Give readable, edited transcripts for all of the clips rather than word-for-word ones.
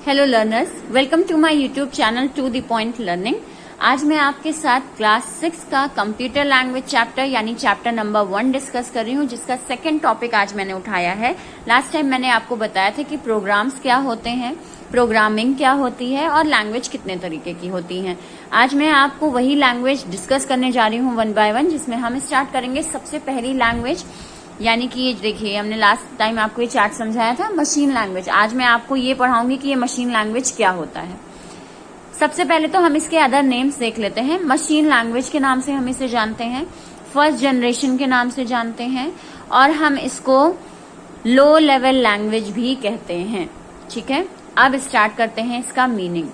Hello learners, welcome to my YouTube channel to the point learning. आज मैं आपके साथ क्लास 6 का कंप्यूटर लैंग्वेज चैप्टर यानी चैप्टर नंबर 1 डिस्कस कर रही हूँ, जिसका सेकंड टॉपिक आज मैंने उठाया है। लास्ट टाइम मैंने आपको बताया था कि प्रोग्राम्स क्या होते हैं, प्रोग्रामिंग क्या होती है और लैंग्वेज कितने तरीके की होती है। आज मैं आपको वही लैंग्वेज डिस्कस करने जा रही हूँ वन बाय वन, जिसमें हम स्टार्ट करेंगे सबसे पहली लैंग्वेज, यानी कि ये देखिए हमने लास्ट टाइम आपको ये चार्ट समझाया था मशीन लैंग्वेज। आज मैं आपको ये पढ़ाऊंगी कि ये मशीन लैंग्वेज क्या होता है। सबसे पहले तो हम इसके अदर नेम्स देख लेते हैं। मशीन लैंग्वेज के नाम से हम इसे जानते हैं, फर्स्ट जनरेशन के नाम से जानते हैं, और हम इसको लो लेवल लैंग्वेज भी कहते हैं। ठीक है, अब स्टार्ट करते हैं इसका meaning.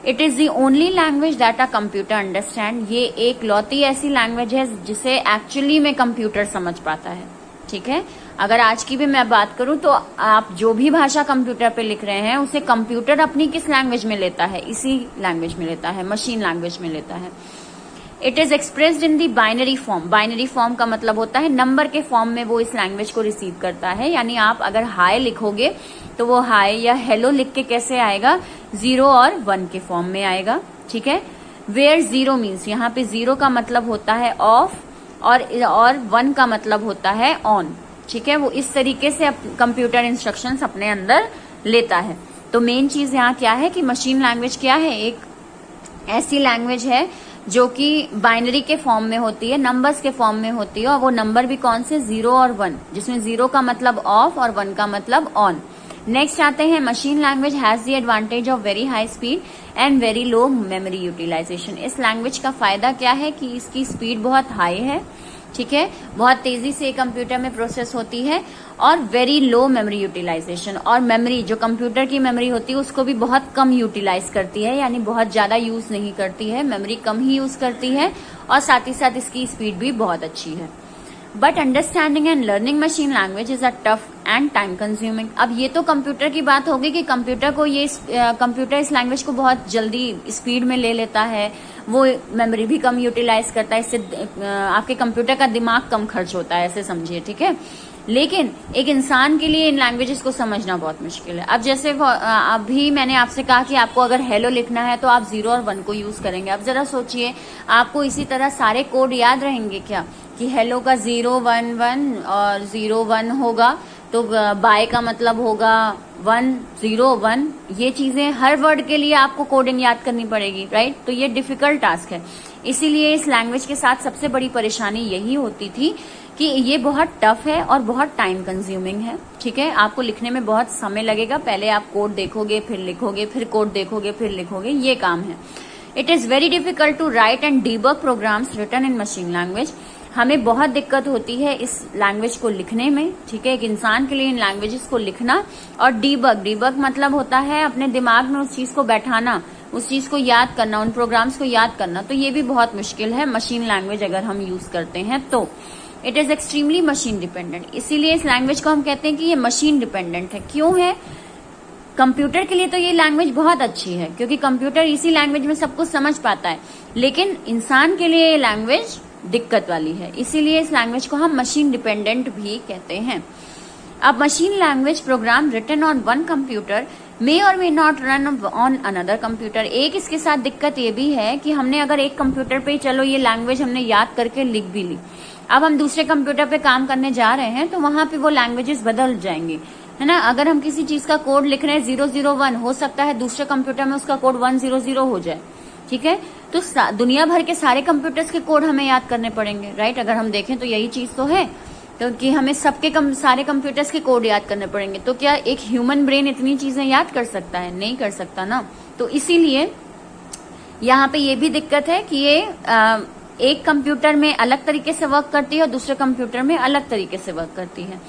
It is the only language that a computer understand. ये एक लौती ऐसी लैंग्वेज है जिसे एक्चुअली में कंप्यूटर समझ पाता है। ठीक है, अगर आज की भी मैं बात करूं तो आप जो भी भाषा कंप्यूटर पे लिख रहे हैं उसे कंप्यूटर अपनी किस लैंग्वेज में लेता है, इसी लैंग्वेज में लेता है, मशीन लैंग्वेज में लेता है। It is expressed in the binary form. Binary form का मतलब होता है नंबर के फॉर्म में वो इस लैंग्वेज को रिसीव करता है। यानी आप अगर हाय लिखोगे तो वो हाय या हेलो लिख के कैसे आएगा, 0 और 1 के फॉर्म में आएगा। ठीक है, वेयर 0 मीन्स, यहाँ पे 0 का मतलब होता है ऑफ और 1 का मतलब होता है ऑन। ठीक है, वो इस तरीके से कंप्यूटर इंस्ट्रक्शंस अपने अंदर लेता है। तो मेन चीज यहाँ क्या है कि मशीन लैंग्वेज क्या है, एक ऐसी लैंग्वेज है जो कि बाइनरी के फॉर्म में होती है, नंबर्स के फॉर्म में होती है, और वो नंबर भी कौन से, 0 और 1, जिसमें 0 का मतलब ऑफ और 1 का मतलब ऑन। नेक्स्ट आते हैं, machine language has the advantage of very high speed and very low memory utilization. इस लैंग्वेज का फायदा क्या है कि इसकी स्पीड बहुत हाई है। ठीक है, बहुत तेजी से कंप्यूटर में प्रोसेस होती है, और वेरी लो मेमोरी यूटिलाइजेशन, और मेमोरी जो कंप्यूटर की मेमोरी होती है उसको भी बहुत कम यूटिलाइज करती है, यानी बहुत ज्यादा यूज नहीं करती है, मेमोरी कम ही यूज करती है, और साथ ही साथ इसकी स्पीड भी बहुत अच्छी है। But understanding and learning machine language is a tough and time consuming. अब ये तो कंप्यूटर की बात होगी कि कंप्यूटर इस लैंग्वेज को बहुत जल्दी स्पीड में ले लेता है, वो मेमोरी भी कम यूटिलाइज करता है, इससे आपके कंप्यूटर का दिमाग कम खर्च होता है, ऐसे समझिए। ठीक है, लेकिन एक इंसान के लिए इन लैंग्वेजेस को समझना बहुत मुश्किल है। अब जैसे अभी मैंने आपसे कहा कि आपको अगर हेलो लिखना है तो आप 0 और 1 को यूज करेंगे। अब जरा सोचिए, आपको इसी तरह सारे कोड याद रहेंगे क्या कि हेलो का 0 1 1 और 0 1 होगा, तो बाय का मतलब होगा 1 0 1। ये चीजें हर वर्ड के लिए आपको कोडिंग याद करनी पड़ेगी, राइट? तो ये डिफिकल्ट टास्क है। इसीलिए इस लैंग्वेज के साथ सबसे बड़ी परेशानी यही होती थी कि ये बहुत टफ है और बहुत टाइम कंज्यूमिंग है। ठीक है, आपको लिखने में बहुत समय लगेगा। पहले आप कोड देखोगे, फिर लिखोगे, फिर कोड देखोगे, फिर लिखोगे, ये काम है। It is very difficult to write and debug programs written in machine language. हमें बहुत दिक्कत होती है इस लैंग्वेज को लिखने में। ठीक है, एक इंसान के लिए इन लैंग्वेजेस को लिखना, और डीबग मतलब होता है अपने दिमाग में उस चीज को बैठाना, उस चीज को याद करना, उन प्रोग्राम्स को याद करना। तो ये भी बहुत मुश्किल है मशीन लैंग्वेज अगर हम यूज करते हैं तो। It is extremely machine dependent, इसीलिए इस लैंग्वेज को हम कहते हैं कि ये मशीन डिपेंडेंट है। क्यों है? कंप्यूटर के लिए तो ये लैंग्वेज बहुत अच्छी है क्योंकि कंप्यूटर इसी लैंग्वेज में सब कुछ समझ पाता है, लेकिन इंसान के लिए ये लैंग्वेज दिक्कत वाली है, इसीलिए इस लैंग्वेज को हम मशीन डिपेंडेंट भी कहते हैं। अब machine language program written on one computer may और may not run on another computer. एक इसके साथ दिक्कत ये भी है कि हमने अगर एक कंप्यूटर पे चलो ये लैंग्वेज हमने याद करके लिख भी ली, अब हम दूसरे कंप्यूटर पे काम करने जा रहे हैं तो वहां पे वो लैंग्वेजेस बदल जाएंगी, है ना। अगर हम किसी चीज का कोड लिख रहे हैं 001, हो सकता है दूसरे कंप्यूटर में उसका कोड 100 हो जाए। ठीक है, तो दुनिया भर के सारे कंप्यूटर्स के कोड हमें याद करने पड़ेंगे, राइट? अगर हम देखें तो यही चीज तो है, क्योंकि हमें सारे कंप्यूटर्स के कोड याद करने पड़ेंगे। तो क्या एक ह्यूमन ब्रेन इतनी चीजें याद कर सकता है? नहीं कर सकता ना। तो इसीलिए यहाँ पे ये भी दिक्कत है कि ये एक कंप्यूटर में अलग तरीके से वर्क करती है और दूसरे कंप्यूटर में अलग तरीके से वर्क करती है।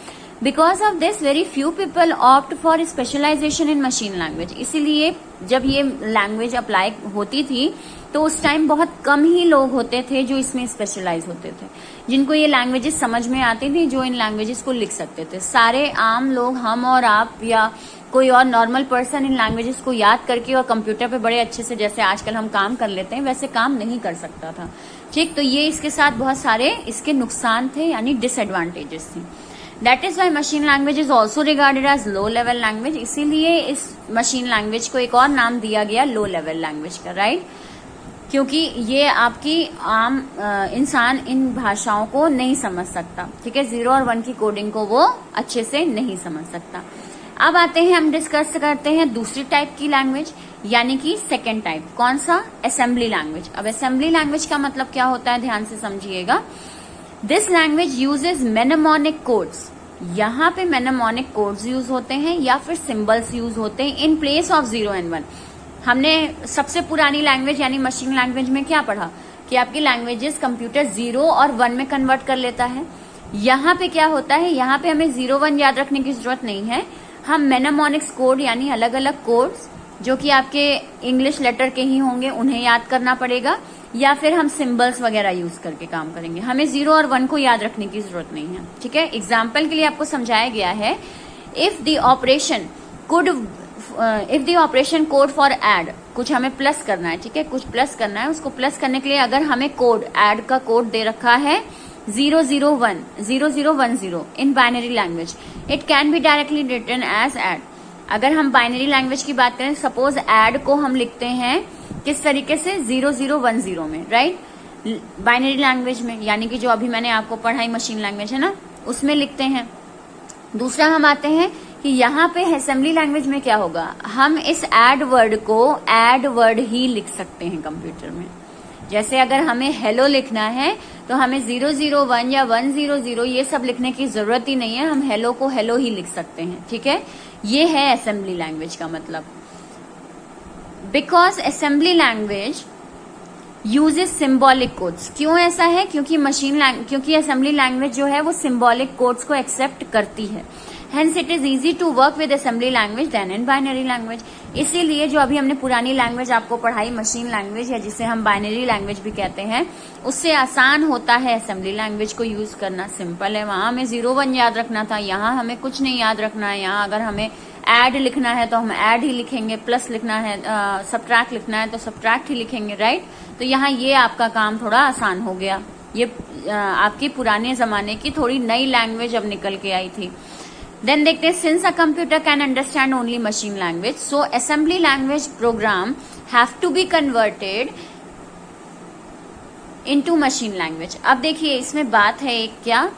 Because of this very few people opt for specialization in machine language. इसीलिए जब ये लैंग्वेज अप्लाई होती थी तो उस टाइम बहुत कम ही लोग होते थे जो इसमें स्पेशलाइज होते थे, जिनको ये लैंग्वेजेस समझ में आती थी, जो इन लैंग्वेजेस को लिख सकते थे। सारे आम लोग, हम और आप या कोई और नॉर्मल पर्सन इन लैंग्वेजेस को याद करके और कंप्यूटर पे बड़े अच्छे से जैसे आजकल हम काम कर लेते हैं वैसे काम नहीं कर सकता था। ठीक, तो ये इसके साथ बहुत सारे इसके नुकसान थे, यानी डिसएडवांटेजेस थे। That is why machine language is also regarded as low level language. इसीलिए इस मशीन लैंग्वेज को एक और नाम दिया गया लो लेवल लैंग्वेज का, राइट? क्योंकि ये आपकी आम इंसान इन भाषाओं को नहीं समझ सकता, ठीक है? 0 और 1 की कोडिंग को वो अच्छे से नहीं समझ सकता। अब आते हैं, हम डिस्कस करते हैं दूसरी टाइप की लैंग्वेज, यानी कि सेकेंड टाइप। कौन सा? Assembly language. अब असेंबली लैंग्वेज का मतलब क्या होता है, ध्यान से समझिएगा। This language uses mnemonic codes. यहाँ पे मेनेमोनिक कोड्स यूज होते हैं या फिर सिंबल्स यूज होते हैं इन प्लेस ऑफ 0 एंड 1। हमने सबसे पुरानी लैंग्वेज यानी मशीन लैंग्वेज में क्या पढ़ा कि आपकी लैंग्वेजेस कंप्यूटर 0 और 1 में कन्वर्ट कर लेता है। यहाँ पे क्या होता है, यहाँ पे हमें 0 1 याद रखने की जरूरत नहीं है। हम मेनेमोनिक्स कोड यानी अलग अलग कोड्स जो कि आपके इंग्लिश लेटर के ही होंगे उन्हें याद करना पड़ेगा, या फिर हम सिंबल्स वगैरह यूज करके काम करेंगे। हमें 0 और 1 को याद रखने की जरूरत नहीं है, ठीक है? एग्जाम्पल के लिए आपको समझाया गया है, if the operation code for add, कुछ हमें प्लस करना है, ठीक है? कुछ प्लस करना है, उसको प्लस करने के लिए अगर हमें कोड एड का कोड दे रखा है 0010 in binary language, it can be directly written as add. अगर हम बाइनरी लैंग्वेज की बात करें, सपोज एड को हम लिखते हैं किस तरीके से, 0010 में, राइट? बाइनरी लैंग्वेज में, यानी कि जो अभी मैंने आपको पढ़ाई मशीन लैंग्वेज है ना, उसमें लिखते हैं। दूसरा हम आते हैं कि यहाँ पे असेंबली लैंग्वेज में क्या होगा, हम इस एड वर्ड को एड वर्ड ही लिख सकते हैं कंप्यूटर में। जैसे अगर हमें हेलो लिखना है तो हमें 001 या 100 ये सब लिखने की जरूरत ही नहीं है, हम हेलो को हेलो ही लिख सकते हैं, ठीक है? ये है असेंबली लैंग्वेज का मतलब। Because assembly language uses symbolic codes. क्यों ऐसा है? क्योंकि असेंबली लैंग्वेज जो है वो सिंबॉलिक कोड्स को एक्सेप्ट करती है। Hence it is easy to work with assembly language than in binary language। इसीलिए जो अभी हमने पुरानी लैंग्वेज आपको पढ़ाई मशीन लैंग्वेज या जिसे हम बाइनरी लैंग्वेज भी कहते हैं, उससे आसान होता है असेंबली लैंग्वेज को यूज करना। सिंपल है, वहां हमें 0 1 याद रखना था, यहाँ हमें कुछ नहीं याद रखना है। यहाँ अगर हमें ऐड लिखना है तो हम ऐड ही लिखेंगे, प्लस लिखना है, सब्ट्रैक्ट लिखना है तो सब्ट्रैक्ट ही लिखेंगे, राइट? तो यहाँ ये आपका काम थोड़ा आसान हो गया। ये आपकी पुराने जमाने की थोड़ी नई लैंग्वेज अब निकल के आई थी। देन देखते हैं, since a computer can understand only machine language, so assembly language program have to be converted into machine language. अब देखिए इसमें बात है एक क्या,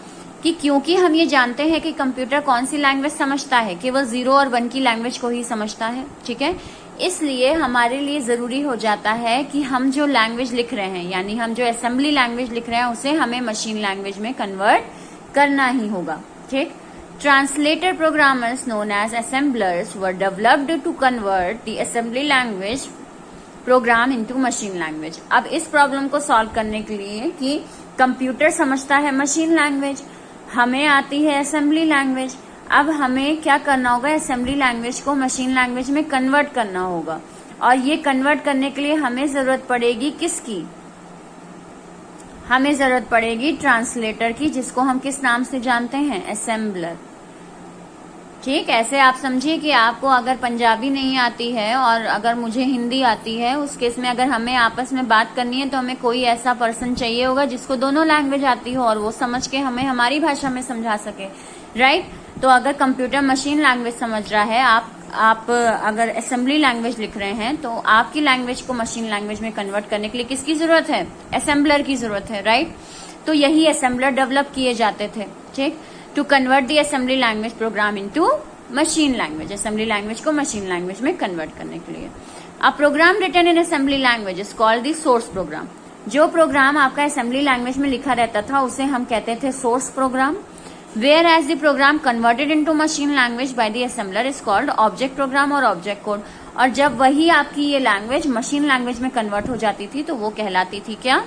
कि क्योंकि हम ये जानते हैं कि कंप्यूटर कौन सी लैंग्वेज समझता है, केवल 0 और 1 की लैंग्वेज को ही समझता है, ठीक है? इसलिए हमारे लिए जरूरी हो जाता है कि हम जो लैंग्वेज लिख रहे हैं, यानी हम जो असेंबली लैंग्वेज लिख रहे हैं, उसे हमें मशीन लैंग्वेज में कन्वर्ट करना ही होगा, ठीक? Translator programmers known as assemblers were developed to convert the assembly language program into machine language। अब इस प्रॉब्लम को सॉल्व करने के लिए कि कंप्यूटर समझता है मशीन लैंग्वेज, हमें आती है असेंबली लैंग्वेज, अब हमें क्या करना होगा, असेंबली लैंग्वेज को मशीन लैंग्वेज में कन्वर्ट करना होगा। और ये कन्वर्ट करने के लिए हमें जरूरत पड़ेगी किसकी? हमें जरूरत पड़ेगी ट्रांसलेटर की, जिसको हम किस नाम से जानते हैं? असेंबलर, ठीक? ऐसे आप समझिए कि आपको अगर पंजाबी नहीं आती है और अगर मुझे हिंदी आती है, उस केस में अगर हमें आपस में बात करनी है तो हमें कोई ऐसा पर्सन चाहिए होगा जिसको दोनों लैंग्वेज आती हो और वो समझ के हमें हमारी भाषा में समझा सके, राइट? तो अगर कंप्यूटर मशीन लैंग्वेज समझ रहा है, आप अगर असेंबली लैंग्वेज लिख रहे हैं, तो आपकी लैंग्वेज को मशीन लैंग्वेज में कन्वर्ट करने के लिए किसकी जरूरत है? असेंबलर की जरूरत है, राइट? तो यही असेंबलर डेवलप किए जाते थे, ठीक? To convert the assembly language program into machine language, assembly language को मशीन लैंग्वेज में कन्वर्ट करने के लिए। A program written in assembly language is called the source program. जो प्रोग्राम आपका असेंबली लैंग्वेज में लिखा रहता था उसे हम कहते थे source program. Whereas the program converted into machine language by the assembler is called object program और object code। और जब वही आपकी ये लैंग्वेज मशीन लैंग्वेज में कन्वर्ट हो जाती थी तो वो कहलाती थी क्या?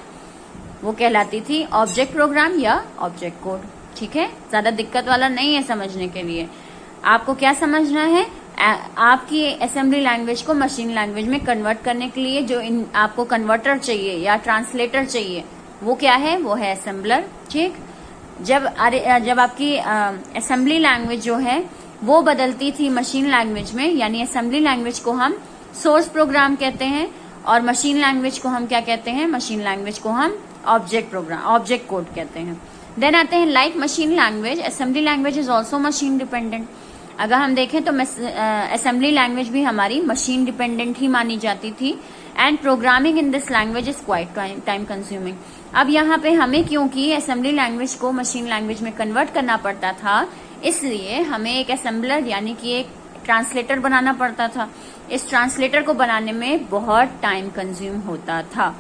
वो कहलाती थी ऑब्जेक्ट प्रोग्राम या ऑब्जेक्ट कोड, ठीक है? ज्यादा दिक्कत वाला नहीं है समझने के लिए। आपको क्या समझना है? आपकी असेंबली लैंग्वेज को मशीन लैंग्वेज में कन्वर्ट करने के लिए जो आपको कन्वर्टर चाहिए या ट्रांसलेटर चाहिए, वो क्या है? वो है असेंबलर, ठीक? जब आपकी असेंबली लैंग्वेज जो है वो बदलती थी मशीन लैंग्वेज में, यानी असेंबली लैंग्वेज को हम सोर्स प्रोग्राम कहते हैं और मशीन लैंग्वेज को हम क्या कहते हैं? मशीन लैंग्वेज को हम ऑब्जेक्ट प्रोग्राम, ऑब्जेक्ट कोड कहते हैं। देन आते हैं like machine language, assembly language is also machine dependent. अगर हम देखें तो असेंबली लैंग्वेज भी हमारी मशीन डिपेंडेंट ही मानी जाती थी and programming in this language is quiet time consuming. अब यहाँ पे हमें क्योंकि असेंबली लैंग्वेज को मशीन लैंग्वेज में कन्वर्ट करना पड़ता था, इसलिए हमें एक असेंबलर यानी कि एक ट्रांसलेटर बनाना पड़ता था। इस ट्रांसलेटर को बनाने में बहुत टाइम कंज्यूम होता था।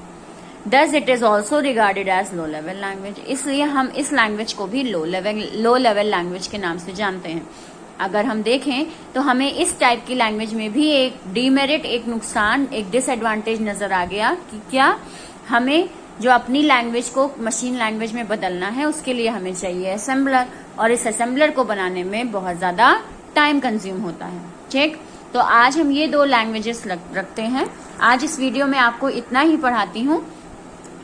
Thus it is also regarded as low level language, इसलिए हम इस लैंग्वेज को भी लो लेवल लैंग्वेज के नाम से जानते हैं। अगर हम देखें तो हमें इस टाइप की लैंग्वेज में भी एक डीमेरिट, एक नुकसान, एक डिसएडवांटेज नजर आ गया कि क्या हमें जो अपनी लैंग्वेज को मशीन लैंग्वेज में बदलना है उसके लिए हमें चाहिए असेंबलर, और इस असेंबलर को बनाने में बहुत ज्यादा टाइम कंज्यूम होता है। ठीक, तो आज हम ये दो लैंग्वेजेस रखते हैं। आज इस वीडियो में आपको इतना ही पढ़ाती हूँ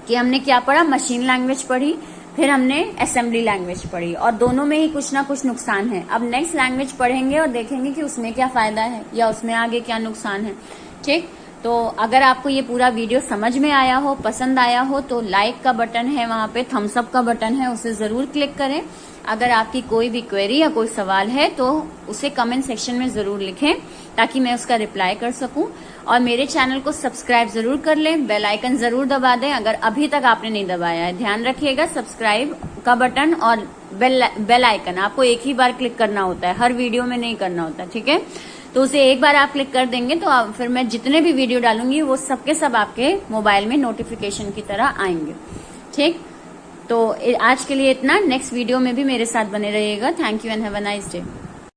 कि हमने क्या पढ़ा, मशीन लैंग्वेज पढ़ी, फिर हमने असेंबली लैंग्वेज पढ़ी, और दोनों में ही कुछ ना कुछ नुकसान है। अब नेक्स्ट लैंग्वेज पढ़ेंगे और देखेंगे कि उसमें क्या फायदा है या उसमें आगे क्या नुकसान है। ठीक, तो अगर आपको ये पूरा वीडियो समझ में आया हो, पसंद आया हो, तो लाइक का बटन है, वहां पे थम्स अप का बटन है, उसे जरूर क्लिक करें। अगर आपकी कोई भी क्वेरी या कोई सवाल है तो उसे कमेंट सेक्शन में जरूर लिखें ताकि मैं उसका रिप्लाई कर सकूं, और मेरे चैनल को सब्सक्राइब जरूर कर लें, बेल आइकन जरूर दबा दें अगर अभी तक आपने नहीं दबाया है। ध्यान रखिएगा, सब्सक्राइब का बटन और बेल आइकन आपको एक ही बार क्लिक करना होता है, हर वीडियो में नहीं करना होता। ठीक है, तो उसे एक बार आप क्लिक कर देंगे तो फिर मैं जितने भी वीडियो डालूंगी वो सबके सब आपके मोबाइल में नोटिफिकेशन की तरह आएंगे। ठीक, तो आज के लिए इतना। नेक्स्ट वीडियो में भी मेरे साथ बने रहिएगा। Thank you and have a nice day.